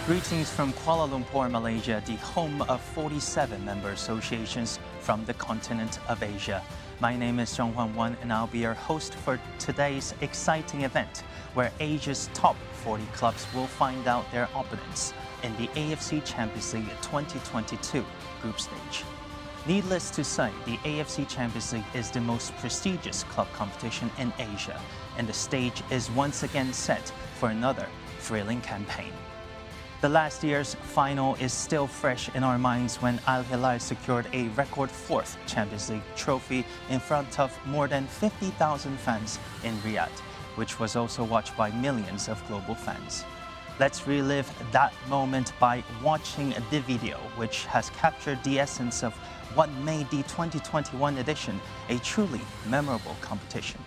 Greetings from Kuala Lumpur, Malaysia, the home of 47 member associations from the continent of Asia. My name is Zhang Huan and I'll be your host for today's exciting event, where Asia's top 40 clubs will find out their opponents in the AFC Champions League 2022 group stage. Needless to say, the AFC Champions League is the most prestigious club competition in Asia, and the stage is once again set for another thrilling campaign. The last year's final is still fresh in our minds when Al Hilal secured a record fourth Champions League trophy in front of more than 50,000 fans in Riyadh, which was also watched by millions of global fans. Let's relive that moment by watching the video, which has captured the essence of what made the 2021 edition a truly memorable competition.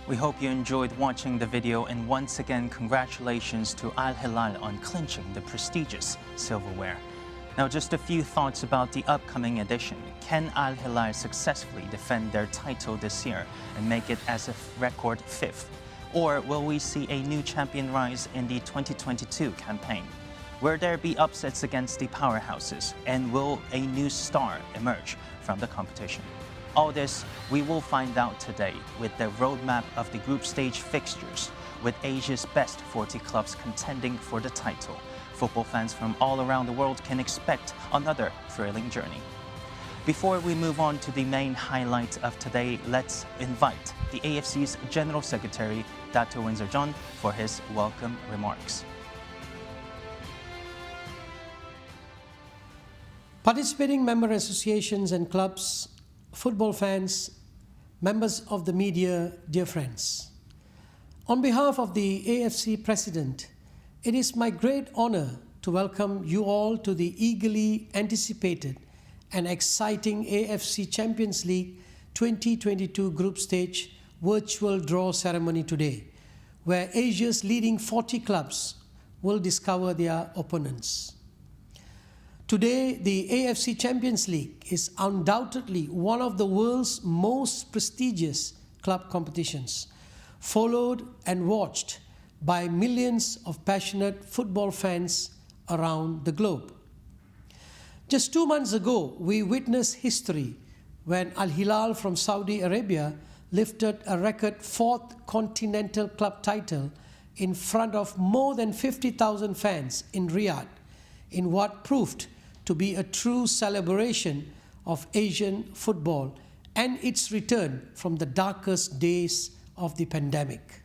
We hope you enjoyed watching the video, and once again congratulations to Al Hilal on clinching the prestigious silverware. Now, just a few thoughts about the upcoming edition. Can Al Hilal successfully defend their title this year and make it as a record fifth? Or will we see a new champion rise in the 2022 campaign? Will there be upsets against the powerhouses? And will a new star emerge from the competition? All this we will find out today with the roadmap of the group stage fixtures, with Asia's best 40 clubs contending for the title. Football fans from all around the world can expect another thrilling journey. Before we move on to the main highlight of today, let's invite the AFC's General Secretary, Dato' Windsor John, for his welcome remarks. Participating member associations and clubs, football fans, members of the media, dear friends. On behalf of the AFC President, it is my great honor to welcome you all to the eagerly anticipated and exciting AFC Champions League 2022 group stage virtual draw ceremony today, where Asia's leading 40 clubs will discover their opponents. Today, the AFC Champions League is undoubtedly one of the world's most prestigious club competitions, followed and watched by millions of passionate football fans around the globe. Just 2 months ago, we witnessed history when Al Hilal from Saudi Arabia lifted a record fourth continental club title in front of more than 50,000 fans in Riyadh, in what proved to be a true celebration of Asian football and its return from the darkest days of the pandemic.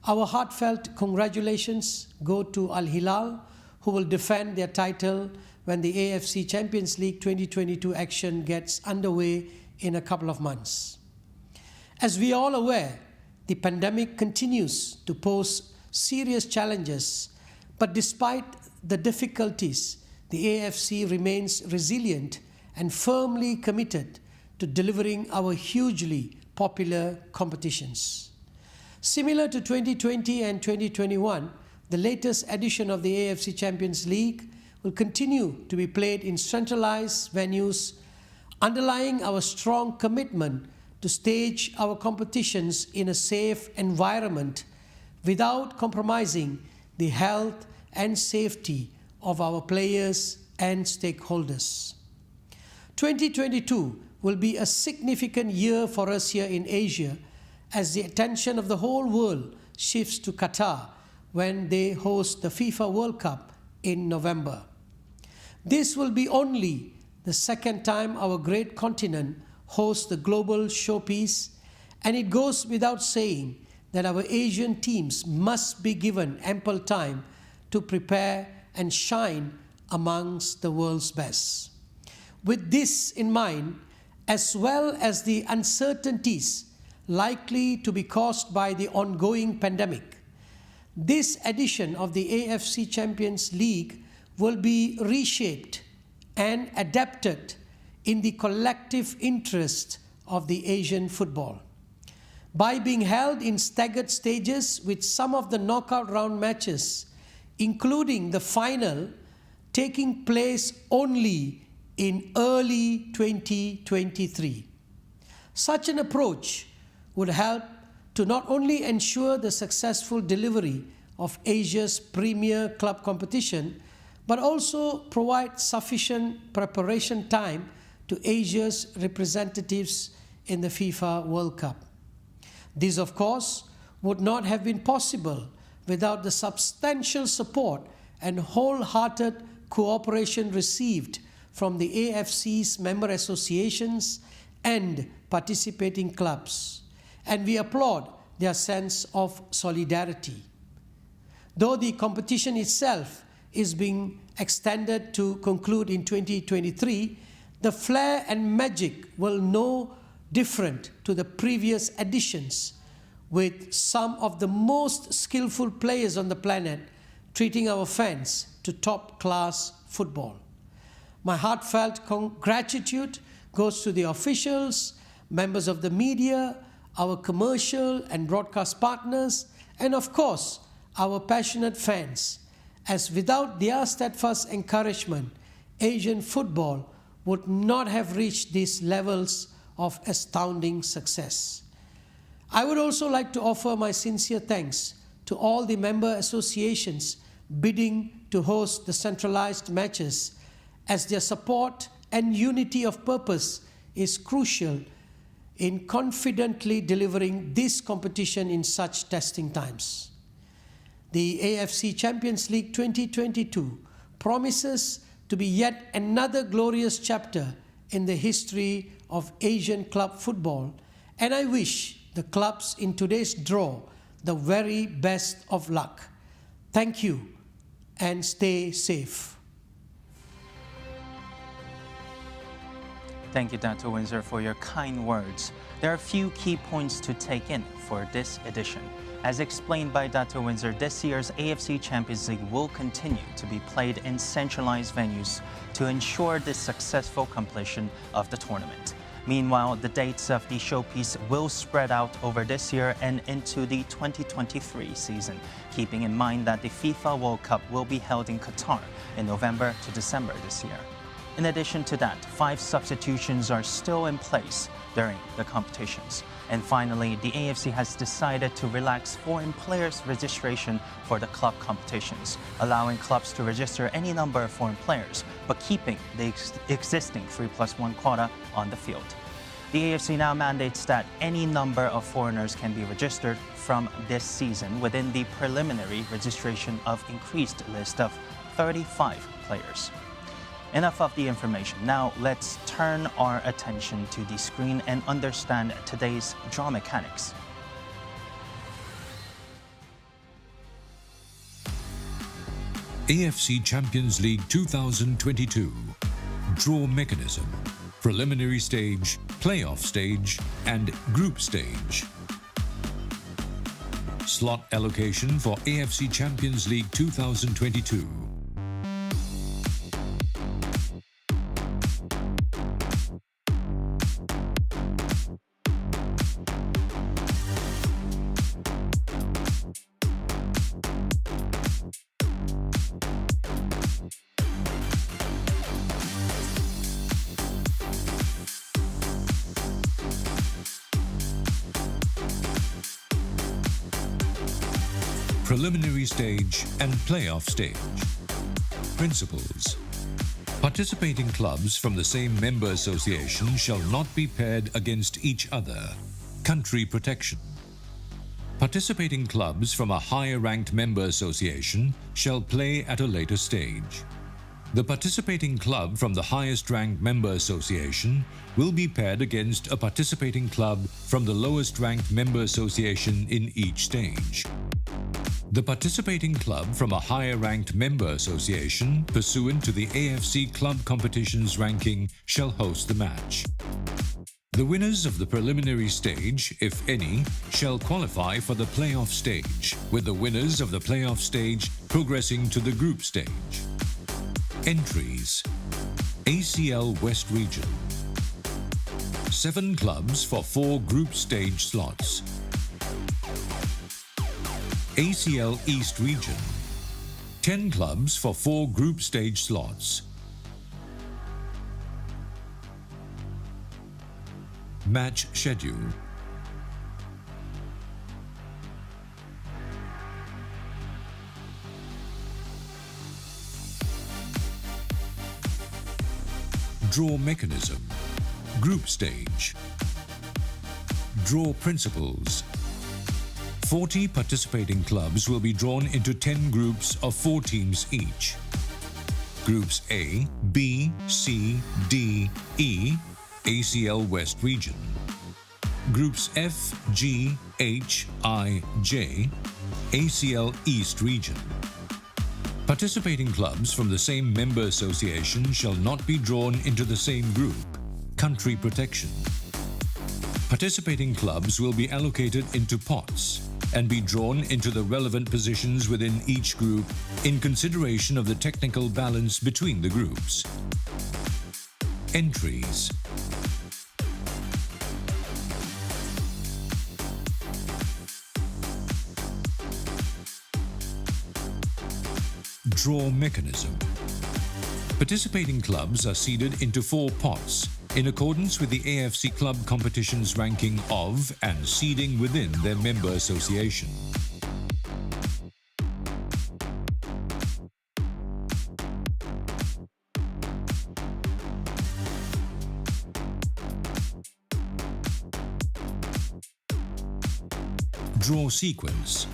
Our heartfelt congratulations go to Al Hilal, who will defend their title when the AFC Champions League 2022 action gets underway in a couple of months. As we are all aware, the pandemic continues to pose serious challenges, but despite the difficulties, the AFC remains resilient and firmly committed to delivering our hugely popular competitions. Similar to 2020 and 2021, the latest edition of the AFC Champions League will continue to be played in centralized venues, underlying our strong commitment to stage our competitions in a safe environment without compromising the health and safety of our players and stakeholders. 2022 will be a significant year for us here in Asia as the attention of the whole world shifts to Qatar when they host the FIFA World Cup in November. This will be only the second time our great continent hosts the global showpiece, and it goes without saying that our Asian teams must be given ample time to prepare and shine amongst the world's best. With this in mind, as well as the uncertainties likely to be caused by the ongoing pandemic, this edition of the AFC Champions League will be reshaped and adapted in the collective interest of the Asian football. By being held in staggered stages with some of the knockout round matches, including the final, taking place only in early 2023. Such an approach would help to not only ensure the successful delivery of Asia's premier club competition, but also provide sufficient preparation time to Asia's representatives in the FIFA World Cup. This, of course, would not have been possible without the substantial support and wholehearted cooperation received from the AFC's member associations and participating clubs, and we applaud their sense of solidarity. Though the competition itself is being extended to conclude in 2023, the flair and magic will no different to the previous editions, with some of the most skillful players on the planet treating our fans to top-class football. My heartfelt gratitude goes to the officials, members of the media, our commercial and broadcast partners, and of course, our passionate fans, as without their steadfast encouragement, Asian football would not have reached these levels of astounding success. I would also like to offer my sincere thanks to all the member associations bidding to host the centralized matches, as their support and unity of purpose is crucial in confidently delivering this competition in such testing times. The AFC Champions League 2022 promises to be yet another glorious chapter in the history of Asian club football, and I wish the clubs in today's draw the very best of luck. Thank you and stay safe. Thank you, Dr. Windsor, for your kind words. There are a few key points to take in for this edition. As explained by Dr. Windsor, this year's AFC Champions League will continue to be played in centralized venues to ensure the successful completion of the tournament. Meanwhile, the dates of the showpiece will spread out over this year and into the 2023 season, keeping in mind that the FIFA World Cup will be held in Qatar in November to December this year. In addition to that, 5 substitutions are still in place during the competitions. And finally, the AFC has decided to relax foreign players' registration for the club competitions, allowing clubs to register any number of foreign players, but keeping the existing 3+1 quota on the field. The AFC now mandates that any number of foreigners can be registered from this season within the preliminary registration of increased list of 35 players. Enough of the information. Now let's turn our attention to the screen and understand today's draw mechanics. AFC Champions League 2022. Draw mechanism. Preliminary stage, playoff stage, and group stage. Slot allocation for AFC Champions League 2022. preliminary stage, and playoff stage. Principles. Participating clubs from the same member association shall not be paired against each other. Country protection. Participating clubs from a higher-ranked member association shall play at a later stage. The participating club from the highest-ranked member association will be paired against a participating club from the lowest-ranked member association in each stage. The participating club from a higher-ranked member association pursuant to the AFC Club competitions ranking shall host the match. The winners of the preliminary stage, if any, shall qualify for the playoff stage, with the winners of the playoff stage progressing to the group stage. Entries. ACL West Region. 7 clubs for 4 group stage slots. ACL East Region. 10 clubs for 4 group stage slots. Match schedule. Draw mechanism. Group stage. Draw principles. 40 participating clubs will be drawn into 10 groups of 4 teams each. Groups A, B, C, D, E, ACL West Region. Groups F, G, H, I, J, ACL East Region. Participating clubs from the same member association shall not be drawn into the same group. Country protection. Participating clubs will be allocated into pots and be drawn into the relevant positions within each group in consideration of the technical balance between the groups. Entries. Draw mechanism. Participating clubs are seeded into 4 pots in accordance with the AFC Club competitions ranking of and seeding within their member association. Draw sequence.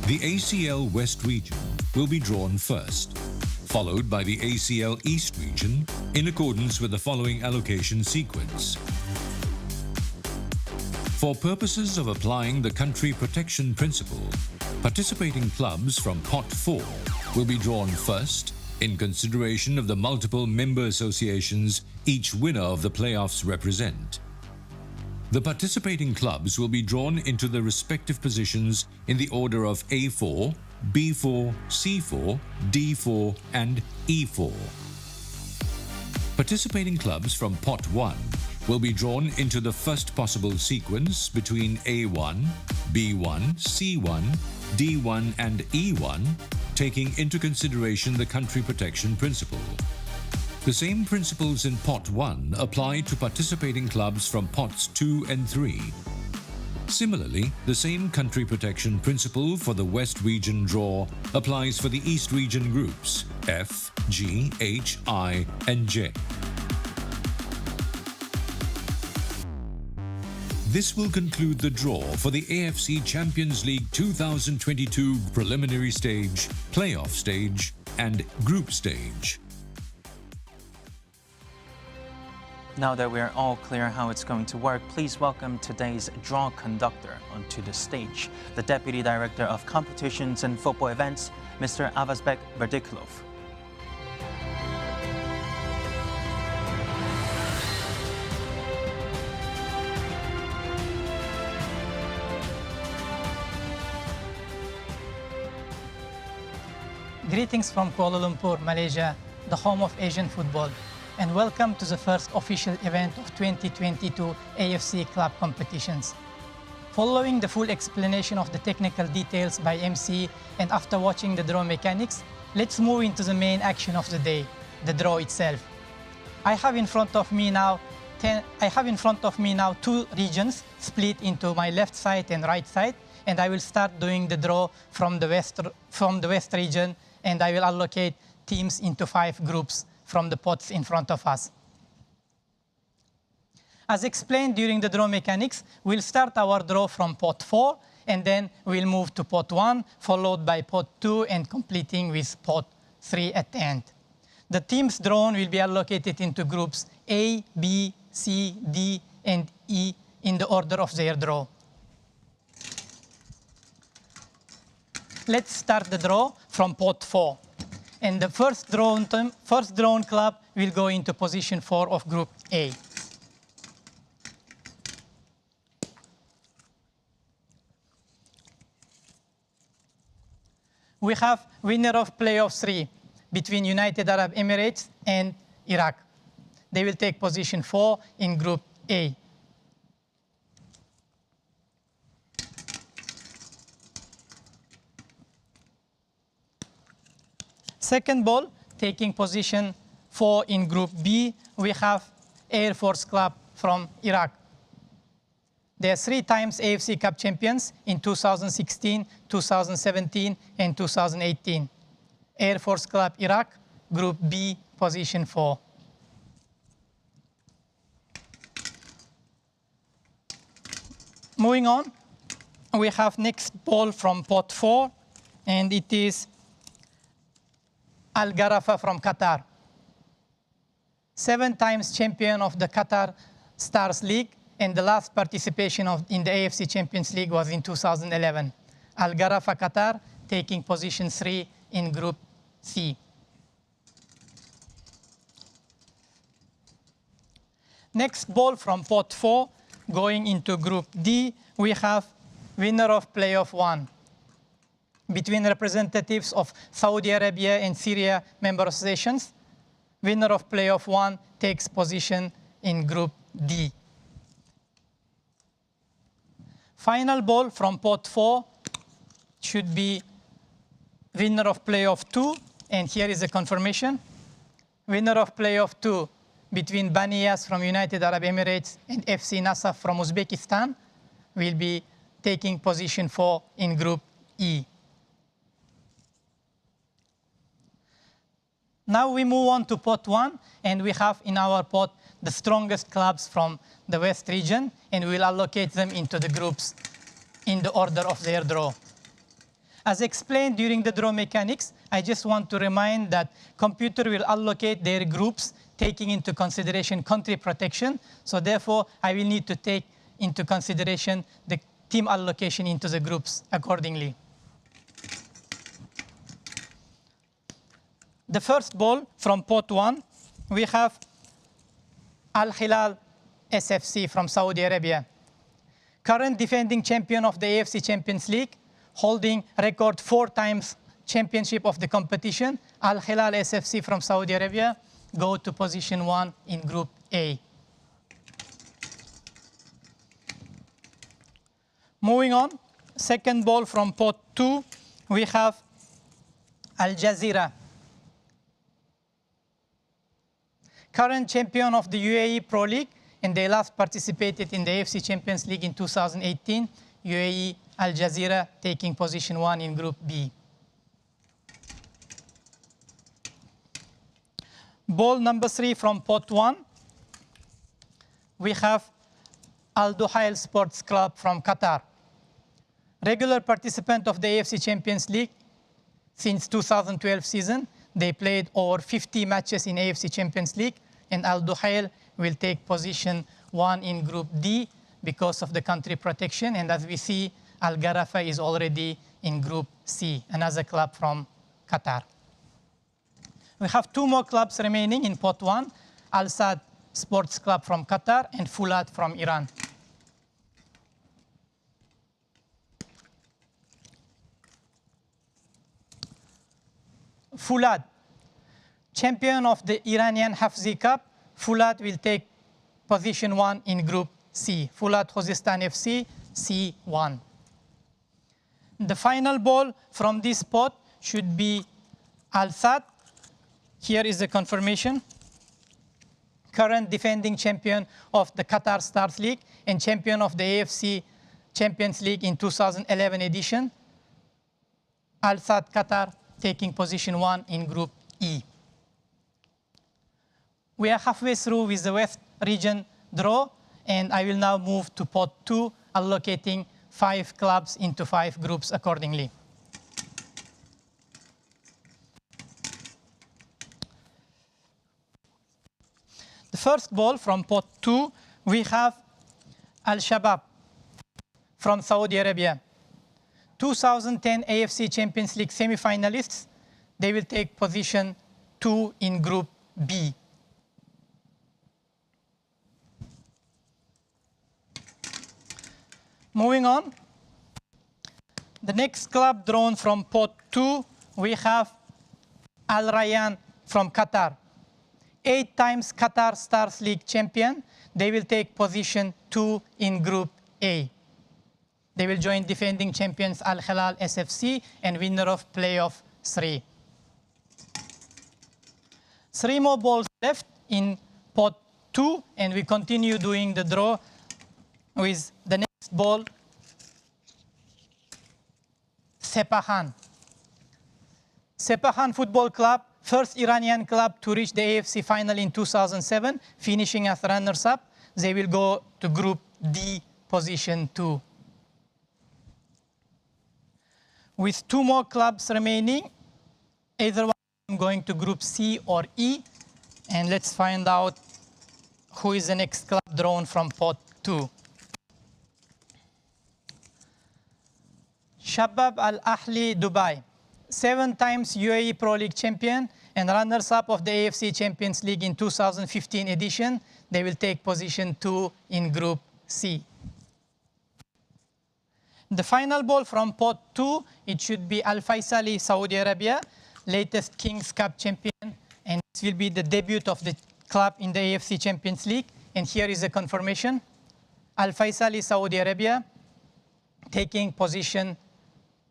The ACL West Region will be drawn first, followed by the ACL East Region in accordance with the following allocation sequence. For purposes of applying the country protection principle, participating clubs from Pot 4 will be drawn first in consideration of the multiple member associations each winner of the playoffs represent. The participating clubs will be drawn into the respective positions in the order of A4, B4, C4, D4, and E4. Participating clubs from Pot 1 will be drawn into the first possible sequence between A1, B1, C1, D1, and E1, taking into consideration the country protection principle. The same principles in Pot 1 apply to participating clubs from Pots 2 and 3. Similarly, the same country protection principle for the West Region draw applies for the East Region groups F, G, H, I, and J. This will conclude the draw for the AFC Champions League 2022 preliminary stage, playoff stage, and group stage. Now that we're all clear how it's going to work, please welcome today's draw conductor onto the stage, the Deputy Director of Competitions and Football Events, Mr. Avazbek Berdiklov. Greetings from Kuala Lumpur, Malaysia, the home of Asian football, and welcome to the first official event of 2022 AFC Club competitions. Following the full explanation of the technical details by MC and after watching the draw mechanics, let's move into the main action of the day, the draw itself. I have in front of me now 2 regions split into my left side and right side, and I will start doing the draw from the West region, and I will allocate teams into 5 groups from the pots in front of us. As explained during the draw mechanics, we'll start our draw from pot 4, and then we'll move to pot 1, followed by pot 2, and completing with pot 3 at the end. The teams drawn will be allocated into groups A, B, C, D, and E in the order of their draw. Let's start the draw from pot 4. And the first drawn club will go into position 4 of group A. We have winner of playoff 3 between United Arab Emirates and Iraq. They will take position 4 in group A. Second ball, taking position 4 in group B, we have Air Force Club from Iraq. They are 3 times AFC Cup champions in 2016, 2017, and 2018. Air Force Club Iraq, Group B, position 4. Moving on, we have next ball from pot 4, and it is Al Gharafa from Qatar. 7 times champion of the Qatar Stars League, and the last participation in the AFC Champions League was in 2011. Al Gharafa Qatar taking position 3 in Group C. Next ball from pot 4, going into Group D, we have winner of playoff 1 between representatives of Saudi Arabia and Syria member associations. Winner of playoff 1 takes position in Group D. Final ball from pot 4 should be winner of playoff 2, and here is a confirmation. Winner of playoff 2 between Baniyas from United Arab Emirates and FC Nasaf from Uzbekistan will be taking position 4 in Group E. Now we move on to pot 1, and we have in our pot the strongest clubs from the West region, and we will allocate them into the groups in the order of their draw. As explained during the draw mechanics, I just want to remind that computer will allocate their groups taking into consideration country protection. So therefore, I will need to take into consideration the team allocation into the groups accordingly. The first ball from pot 1, we have Al Hilal SFC from Saudi Arabia. Current defending champion of the AFC Champions League, holding record 4 times championship of the competition, Al Hilal SFC from Saudi Arabia go to position 1 in Group A. Moving on, second ball from pot 2, we have Al Jazeera. Current champion of the UAE Pro League, and they last participated in the AFC Champions League in 2018. UAE Al Jazeera taking position 1 in Group B. Ball number 3 from pot 1, we have Al Duhail Sports Club from Qatar. Regular participant of the AFC Champions League since 2012 season. They played over 50 matches in AFC Champions League, and Al Duhail will take position 1 in Group D because of the country protection. And as we see, Al Gharafa is already in Group C, another club from Qatar. We have 2 more clubs remaining in pot 1, Al Saad Sports Club from Qatar and Fulad from Iran. Fulad, champion of the Iranian Hafzi Cup, Fulad will take position 1 in Group C. Fulad Khuzestan FC, C1. The final ball from this pot should be Al Saad. Here is the confirmation. Current defending champion of the Qatar Stars League and champion of the AFC Champions League in 2011 edition. Al Sadd Qatar taking position 1 in Group E. We are halfway through with the West region draw, and I will now move to pot 2, allocating 5 clubs into 5 groups accordingly. The first ball from pot 2, we have Al-Shabaab from Saudi Arabia. 2010 AFC Champions League semi-finalists. They will take position 2 in Group B. Moving on, the next club drawn from pot 2, we have Al Rayyan from Qatar. 8 times Qatar Stars League champion. They will take position 2 in Group A. They will join defending champions Al Hilal SFC and winner of playoff 3. 3 more balls left in pot 2, and we continue doing the draw with the next ball, Sepahan. Sepahan Football Club, first Iranian club to reach the AFC final in 2007, finishing as runners-up. They will go to Group D, position 2. With 2 more clubs remaining, either one going to Group C or E, and let's find out who is the next club drawn from pot 2. Shabab Al Ahli Dubai, 7 times UAE Pro League champion and runners-up of the AFC Champions League in 2015 edition. They will take position 2 in Group C. The final ball from pot 2, it should be Al Faisali Saudi Arabia, latest Kings Cup champion, and this will be the debut of the club in the AFC Champions League. And here is the confirmation. Al Faisali Saudi Arabia taking position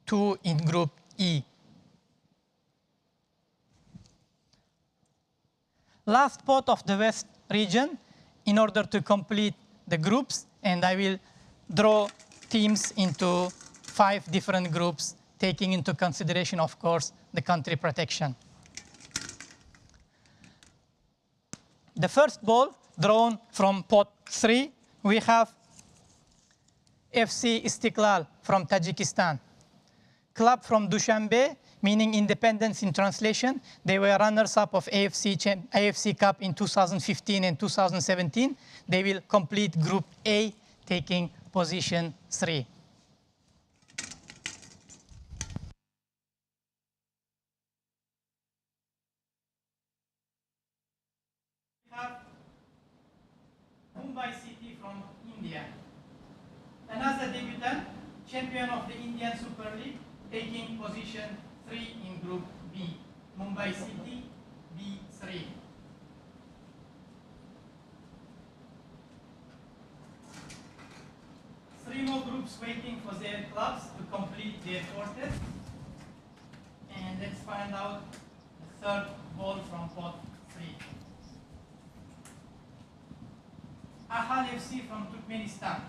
2 in Group E. Last pot of the West region in order to complete the groups, and I will draw teams into 5 different groups, taking into consideration, of course, the country protection. The first ball drawn from pot 3, we have FC Istiklal from Tajikistan. Club from Dushanbe, meaning independence in translation. They were runners-up of AFC Cup in 2015 and 2017. They will complete Group A, taking position 3. We have Mumbai City from India. Another debutant, champion of the Indian Super League, taking position 3 in Group B. Mumbai City, B3. Three more groups waiting for their clubs to complete their quartet. And let's find out the third ball from pot 3. Ahal FC from Turkmenistan.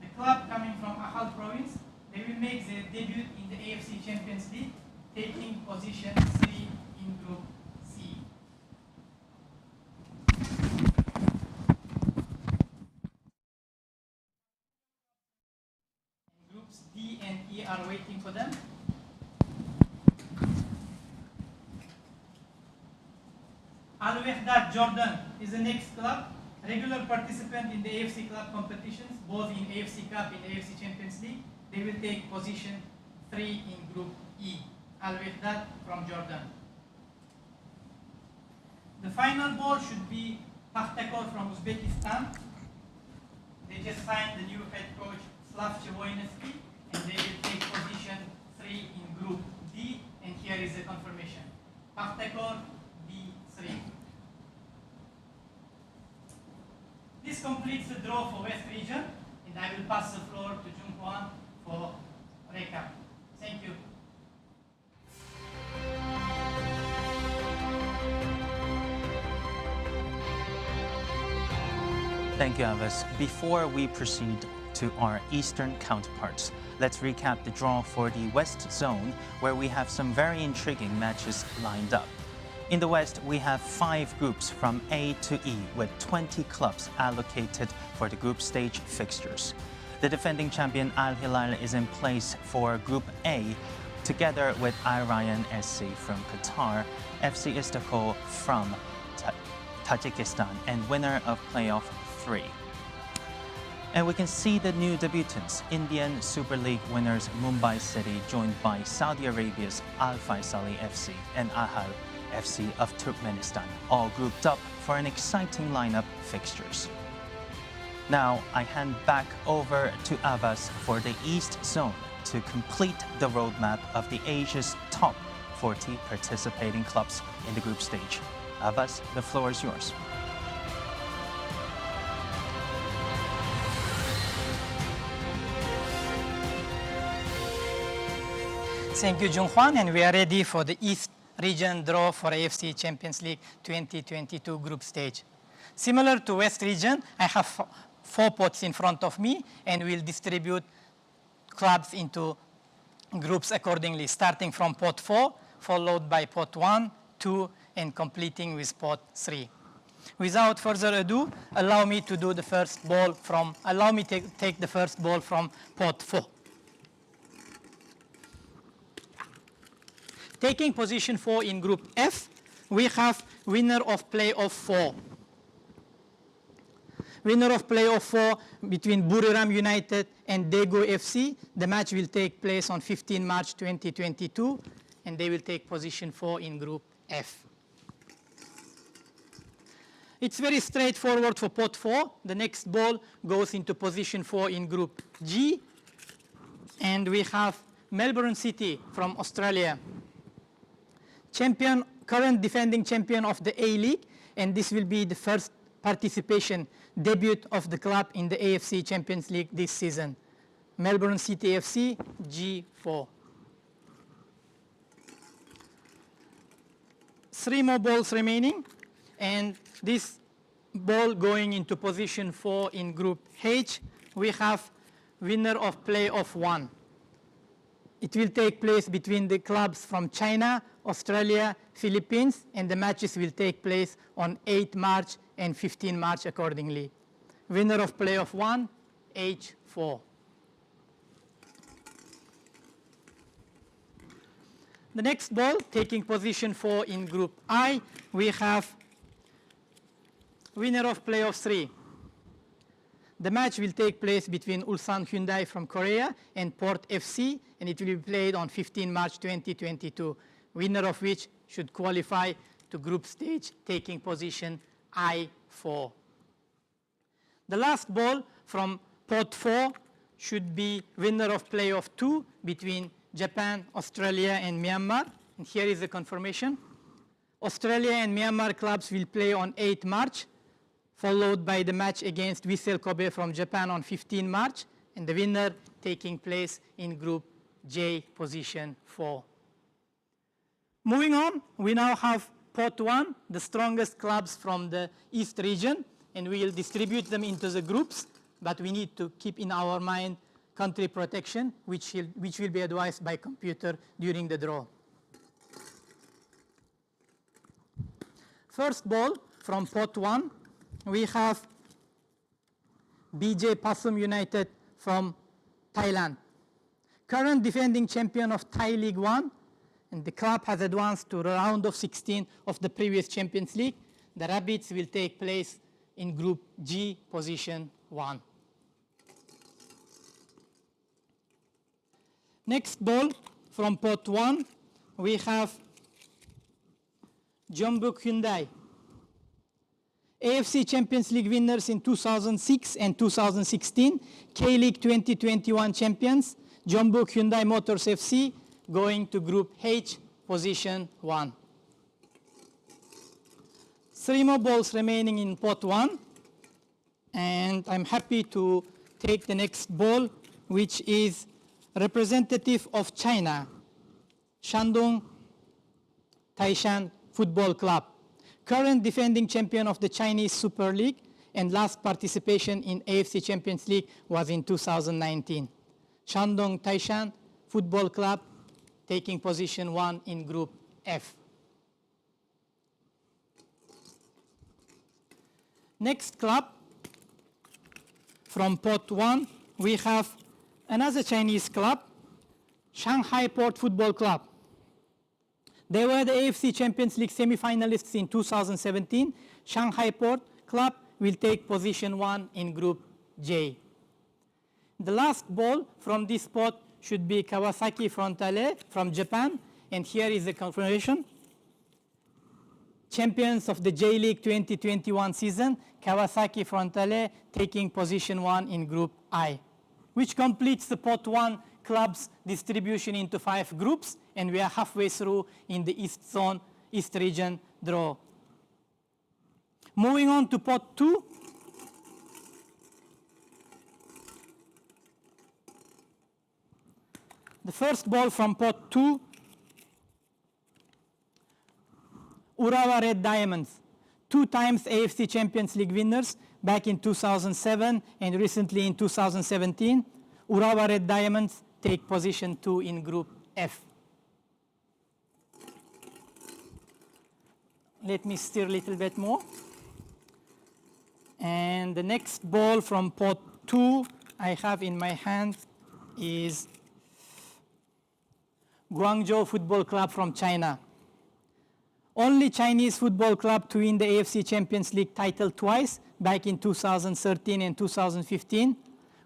The club coming from Ahal province, they will make their debut in the AFC Champions League, taking position 3 in Group C. Groups D and E are waiting for them. Al Wehdat Jordan is the next club, regular participant in the AFC Club competitions, both in AFC Cup and AFC Champions League. They will take position 3 in Group E. Al Wehdat from Jordan. The final ball should be Pakhtakor from Uzbekistan. They just signed the new head coach Slav Chevoinesky, and they will take position 3 in Group D, and here is the confirmation. Pakhtakor B3. This completes the draw for West Region, and I will pass the floor to Jung Hwan for recap. Thank you. Thank you, Abbas. Before we proceed to our eastern counterparts. Let's recap the draw for the West Zone, where we have some very intriguing matches lined up. In the West, we have 5 groups from A to E, with 20 clubs allocated for the group stage fixtures. The defending champion Al Hilal is in place for Group A, together with Al Rayyan SC from Qatar, FC Istanbul from Tajikistan, and winner of playoff 3. And we can see the new debutants, Indian Super League winners Mumbai City, joined by Saudi Arabia's Al Faisali FC and Ahal FC of Turkmenistan, all grouped up for an exciting lineup fixtures. Now I hand back over to Abbas for the East Zone to complete the roadmap of the Asia's top 40 participating clubs in the group stage. Abbas, the floor is yours. Thank you, Jung-Hwan, and we are ready for the East region draw for AFC Champions League 2022 group stage. Similar to West region, I have 4 pots in front of me, and we'll distribute clubs into groups accordingly, starting from pot 4, followed by pot 1, 2, and completing with pot 3. Without further ado, allow me to take the first ball from pot 4. Taking position 4 in Group F, we have winner of playoff 4. Winner of playoff 4 between Buriram United and Daegu FC. The match will take place on 15 March 2022, and they will take position 4 in Group F. It's very straightforward for pot 4. The next ball goes into position 4 in Group G, and we have Melbourne City from Australia, current defending champion of the A-League, and this will be the first participation debut of the club in the AFC Champions League this season. Melbourne City FC, G4. 3 more balls remaining, and this ball going into position 4 in Group H, we have winner of playoff 1. It will take place between the clubs from China, Australia, Philippines, and the matches will take place on 8 March and 15 March accordingly. Winner of playoff 1, H4. The next ball, taking position 4 in Group I, we have winner of playoff 3. The match will take place between Ulsan Hyundai from Korea and Port FC, and it will be played on 15 March 2022, winner of which should qualify to group stage, taking position I4. The last ball from pot 4 should be winner of playoff 2 between Japan, Australia, and Myanmar. And here is the confirmation. Australia and Myanmar clubs will play on 8 March, followed by the match against Vissel Kobe from Japan on 15 March, and the winner taking place in Group J, position 4. Moving on, we now have pot 1, the strongest clubs from the East region, and we will distribute them into the groups, but we need to keep in our mind country protection, which will be advised by computer during the draw. First ball from pot 1, we have BJ Pasum United from Thailand, current defending champion of Thai League 1, and the club has advanced to the round of 16 of the previous Champions League. The Rabbits will take place in Group G, position 1. Next ball from pot 1, we have Jeonbuk Hyundai, AFC Champions League winners in 2006 and 2016, K-League 2021 champions, Jeonbuk Hyundai Motors FC, going to Group H, position 1. 3 more balls remaining in pot 1, and I'm happy to take the next ball, which is representative of China, Shandong Taishan Football Club, current defending champion of the Chinese Super League, and last participation in AFC Champions League was in 2019. Shandong Taishan Football Club taking position 1 in Group F. Next club, from pot 1, we have another Chinese club, Shanghai Port Football Club. They were the AFC Champions League semi-finalists in 2017. Shanghai Port Club will take position 1 in Group J. The last ball from this pot should be Kawasaki Frontale from Japan, and here is the confirmation. Champions of the J-League 2021 season, Kawasaki Frontale taking position 1 in Group I, which completes the pot 1 club's distribution into 5 groups, and we are halfway through in the East Zone, East Region draw. Moving on to pot 2. The first ball from pot 2, Urawa Red Diamonds, 2 times AFC Champions League winners back in 2007 and recently in 2017. Urawa Red Diamonds take position 2 in Group F. Let me stir a little bit more. And the next ball from pot 2 I have in my hand is Guangzhou Football Club from China. Only Chinese football club to win the AFC Champions League title twice, back in 2013 and 2015.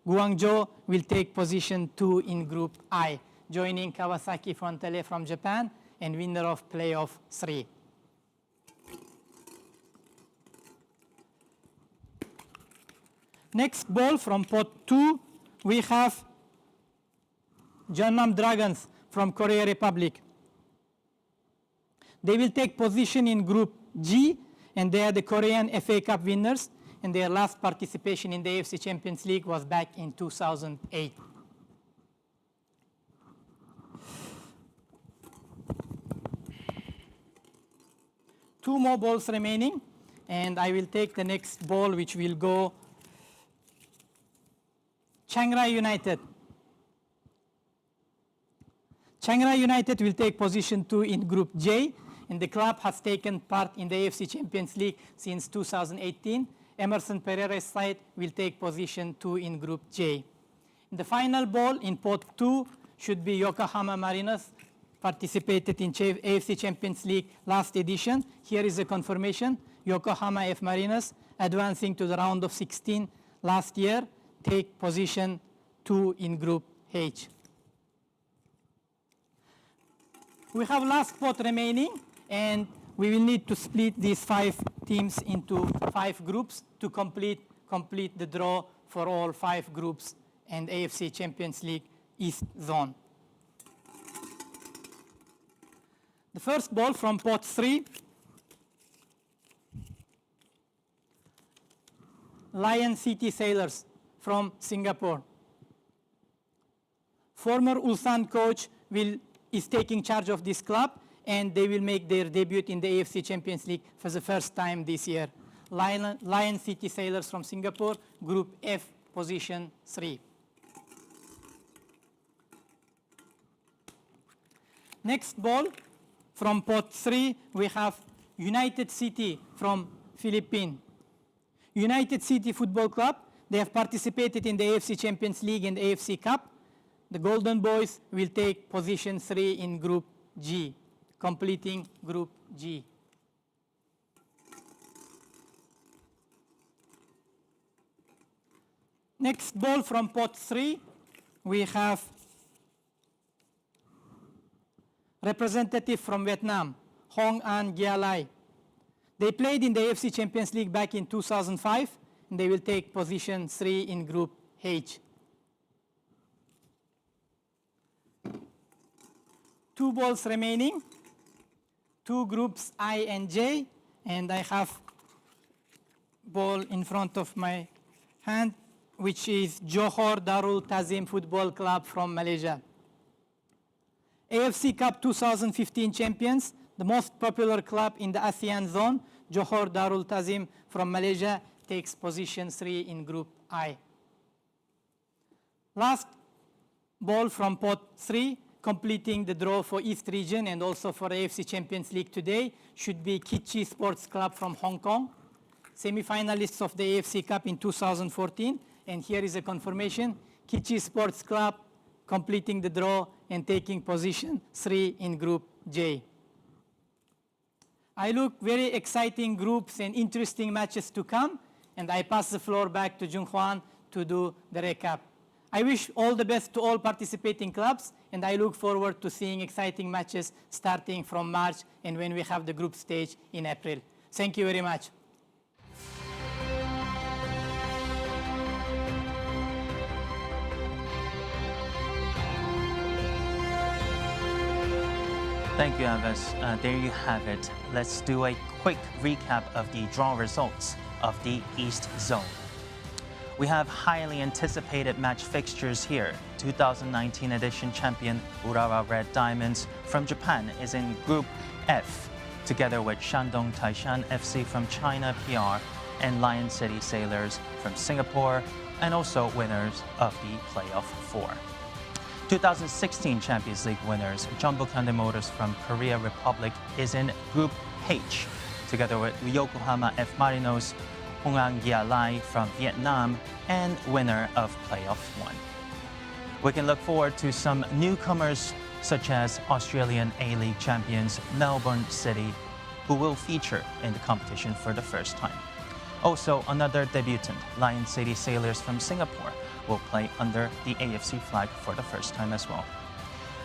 Guangzhou will take position 2 in Group I, joining Kawasaki Frontale from Japan and winner of playoff 3. Next ball from pot 2, we have Jeonnam Dragons from Korea Republic. They will take position in Group G, and they are the Korean FA Cup winners, and their last participation in the AFC Champions League was back in 2008. Two more balls remaining, and I will take the next ball, which will go Chiang Rai United. Chiang Rai United will take position 2 in Group J, and the club has taken part in the AFC Champions League since 2018. Emerson Pereira's side will take position 2 in Group J. And the final ball in pot 2 should be Yokohama Mariners, participated in AFC Champions League last edition. Here is a confirmation. Yokohama F Mariners, advancing to the round of 16 last year, take position 2 in Group H. We have last spot remaining, and we will need to split these 5 teams into 5 groups to complete the draw for all 5 groups and AFC Champions League East Zone. The first ball from pot 3, Lion City Sailors from Singapore. Former Ulsan coach is taking charge of this club, and they will make their debut in the AFC Champions League for the first time this year. Lion City Sailors from Singapore, Group F, position 3. Next ball from pot 3, we have United City from Philippines. United City Football Club, they have participated in the AFC Champions League and the AFC Cup. The Golden Boys will take position 3 in Group G, completing Group G. Next ball from pot 3, we have representative from Vietnam, Hong An Gia Lai. They played in the AFC Champions League back in 2005, and they will take position 3 in Group H. 2 balls remaining, 2 groups I and J, and I have ball in front of my hand, which is Johor Darul Tazim Football Club from Malaysia. AFC Cup 2015 champions, the most popular club in the ASEAN zone, Johor Darul Tazim from Malaysia, takes position 3 in Group I. Last ball from pot 3, completing the draw for East Region and also for AFC Champions League today, should be Kitchi Sports Club from Hong Kong, semi-finalists of the AFC Cup in 2014. And here is a confirmation, Kitchi Sports Club completing the draw and taking position 3 in Group J. I look very exciting groups and interesting matches to come, and I pass the floor back to Jung Hwan to do the recap. I wish all the best to all participating clubs, and I look forward to seeing exciting matches starting from March and when we have the group stage in April. Thank you very much. Thank you, Abbas. There you have it. Let's do a quick recap of the draw results of the East Zone. We have highly anticipated match fixtures here. 2019 edition champion Urawa Red Diamonds from Japan is in Group F, together with Shandong Taishan FC from China PR and Lion City Sailors from Singapore, and also winners of the Playoff 4. 2016 Champions League winners Jeonbuk Hyundai Motors from Korea Republic is in Group H, together with Yokohama F Marinos, Hung Ang Gia Lai from Vietnam, and winner of Playoff 1. We can look forward to some newcomers such as Australian A-League champions Melbourne City, who will feature in the competition for the first time. Also, another debutant, Lion City Sailors from Singapore, will play under the AFC flag for the first time as well.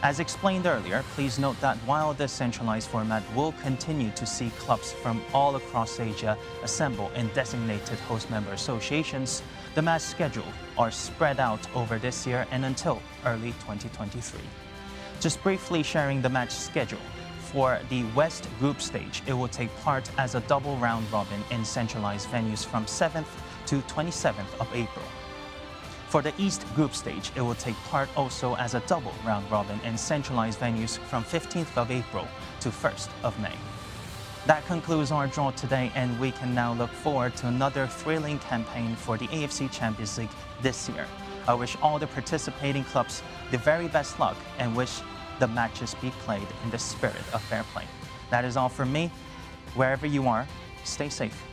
As explained earlier, please note that while this centralized format will continue to see clubs from all across Asia assemble in designated host member associations, the match schedule are spread out over this year and until early 2023. Just briefly sharing the match schedule. For the West Group stage, it will take part as a double round robin in centralized venues from 7th to 27th of April. For the East Group stage, it will take part also as a double round robin in centralized venues from 15th of April to 1st of May. That concludes our draw today, and we can now look forward to another thrilling campaign for the AFC Champions League this year. I wish all the participating clubs the very best luck and wish the matches be played in the spirit of fair play. That is all from me. Wherever you are, stay safe.